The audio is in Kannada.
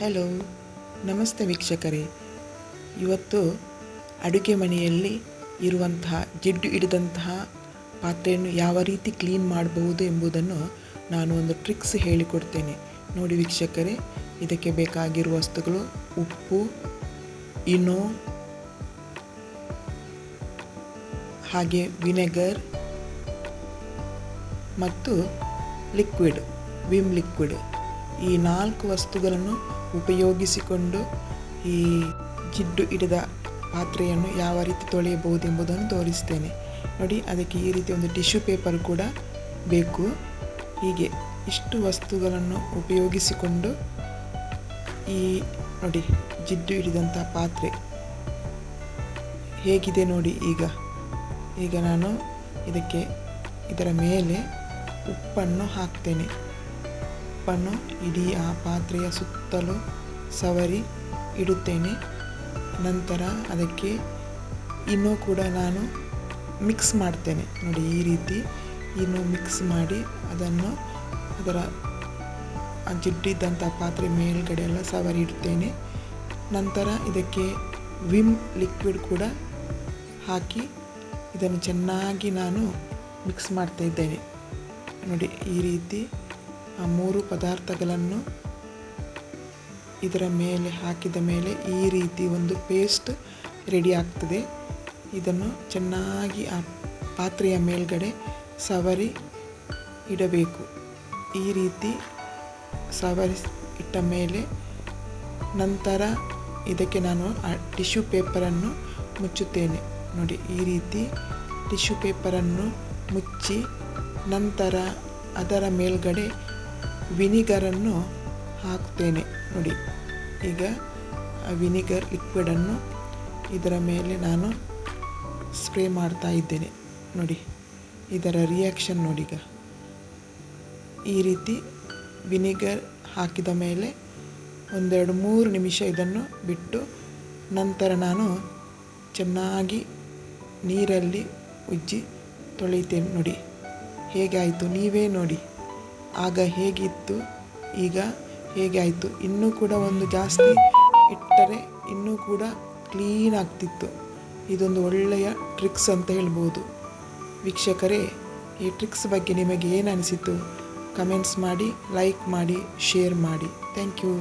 ಹಲೋ, ನಮಸ್ತೆ ವೀಕ್ಷಕರೇ. ಇವತ್ತು ಅಡುಗೆ ಮನೆಯಲ್ಲಿ ಇರುವಂತಹ ಜಿಡ್ಡು ಹಿಡಿದಂತಹ ಪಾತ್ರೆಯನ್ನು ಯಾವ ರೀತಿ ಕ್ಲೀನ್ ಮಾಡಬಹುದು ಎಂಬುದನ್ನು ನಾನು ಒಂದು ಟ್ರಿಕ್ಸ್ ಹೇಳಿಕೊಡ್ತೇನೆ. ನೋಡಿ ವೀಕ್ಷಕರೇ, ಇದಕ್ಕೆ ಬೇಕಾಗಿರುವ ವಸ್ತುಗಳು ಉಪ್ಪು, ಇನೋ, ಹಾಗೆ ವಿನೆಗರ್ ಮತ್ತು ವಿಮ್ ಲಿಕ್ವಿಡ್. ಈ 4 ವಸ್ತುಗಳನ್ನು ಉಪಯೋಗಿಸಿಕೊಂಡು ಈ ಜಿಡ್ಡು ಹಿಡಿದ ಪಾತ್ರೆಯನ್ನು ಯಾವ ರೀತಿ ತೊಳೆಯಬಹುದೆಂಬುದನ್ನು ತೋರಿಸ್ತೇನೆ. ನೋಡಿ, ಅದಕ್ಕೆ ಈ ರೀತಿ ಒಂದು ಟಿಶ್ಯೂ ಪೇಪರ್ ಕೂಡ ಬೇಕು. ಹೀಗೆ ಇಷ್ಟು ವಸ್ತುಗಳನ್ನು ಉಪಯೋಗಿಸಿಕೊಂಡು ಈ ನೋಡಿ ಜಿಡ್ಡು ಹಿಡಿದಂಥ ಪಾತ್ರೆ ಹೇಗಿದೆ ನೋಡಿ. ಈಗ ನಾನು ಇದರ ಮೇಲೆ ಉಪ್ಪನ್ನು ಹಾಕ್ತೇನೆ. ಉಪ್ಪನ್ನು ಇಡೀ ಆ ಪಾತ್ರೆಯ ಸುತ್ತಲೂ ಸವರಿ ಇಡುತ್ತೇನೆ. ನಂತರ ಅದಕ್ಕೆ ಇನ್ನೂ ಕೂಡ ನಾನು ಮಿಕ್ಸ್ ಮಾಡ್ತೇನೆ. ನೋಡಿ, ಈ ರೀತಿ ಇನ್ನೂ ಮಿಕ್ಸ್ ಮಾಡಿ ಅದರ ಜಿಡ್ಡಿದ್ದಂಥ ಪಾತ್ರೆ ಮೇಲ್ಗಡೆ ಎಲ್ಲ ಸವರಿ ಇಡ್ತೇನೆ. ನಂತರ ಇದಕ್ಕೆ ವಿಮ್ ಲಿಕ್ವಿಡ್ ಕೂಡ ಹಾಕಿ ಇದನ್ನು ಚೆನ್ನಾಗಿ ನಾನು ಮಿಕ್ಸ್ ಮಾಡ್ತಾ ಇದ್ದೇನೆ. ನೋಡಿ, ಈ ರೀತಿ ಆ 3 ಪದಾರ್ಥಗಳನ್ನು ಇದರ ಮೇಲೆ ಹಾಕಿದ ಮೇಲೆ ಈ ರೀತಿ ಒಂದು ಪೇಸ್ಟ್ ರೆಡಿ ಆಗ್ತದೆ. ಇದನ್ನು ಚೆನ್ನಾಗಿ ಆ ಪಾತ್ರೆಯ ಮೇಲ್ಗಡೆ ಸವರಿ ಇಡಬೇಕು. ಈ ರೀತಿ ಸವರಿ ಇಟ್ಟ ಮೇಲೆ ನಂತರ ಇದಕ್ಕೆ ನಾನು ಆ ಟಿಶ್ಯೂ ಪೇಪರನ್ನು ಮುಚ್ಚುತ್ತೇನೆ. ನೋಡಿ, ಈ ರೀತಿ ಟಿಶ್ಯೂ ಪೇಪರನ್ನು ಮುಚ್ಚಿ ನಂತರ ಅದರ ಮೇಲ್ಗಡೆ ವಿನಿಗರನ್ನು ಹಾಕ್ತೇನೆ. ನೋಡಿ, ಈಗ ಆ ವಿನಿಗರ್ ಲಿಕ್ವಿಡನ್ನು ಇದರ ಮೇಲೆ ನಾನು ಸ್ಪ್ರೇ ಮಾಡ್ತಾ ಇದ್ದೇನೆ. ನೋಡಿ, ಇದರ ರಿಯಾಕ್ಷನ್ ನೋಡಿ. ಈಗ ಈ ರೀತಿ ವಿನಿಗರ್ ಹಾಕಿದ ಮೇಲೆ 1-2-3 ನಿಮಿಷ ಇದನ್ನು ಬಿಟ್ಟು ನಂತರ ನಾನು ಚೆನ್ನಾಗಿ ನೀರಲ್ಲಿ ಉಜ್ಜಿ ತೊಳೆಯುತ್ತೇನೆ. ನೋಡಿ ಹೇಗಾಯಿತು, ನೀವೇ ನೋಡಿ. ಆಗ ಹೇಗಿತ್ತು, ಈಗ ಹೇಗೆ ಆಯಿತು. ಇನ್ನೂ ಕೂಡ ಒಂದು ಜಾಸ್ತಿ ಇಟ್ಟರೆ ಇನ್ನೂ ಕೂಡ ಕ್ಲೀನ್ ಆಗ್ತಿತ್ತು. ಇದೊಂದು ಒಳ್ಳೆಯ ಟ್ರಿಕ್ಸ್ ಅಂತ ಹೇಳ್ಬೋದು. ವೀಕ್ಷಕರೇ, ಈ ಟ್ರಿಕ್ಸ್ ಬಗ್ಗೆ ನಿಮಗೆ ಏನು ಅನಿಸಿತು? ಕಮೆಂಟ್ಸ್ ಮಾಡಿ, ಲೈಕ್ ಮಾಡಿ, ಶೇರ್ ಮಾಡಿ. Thank you.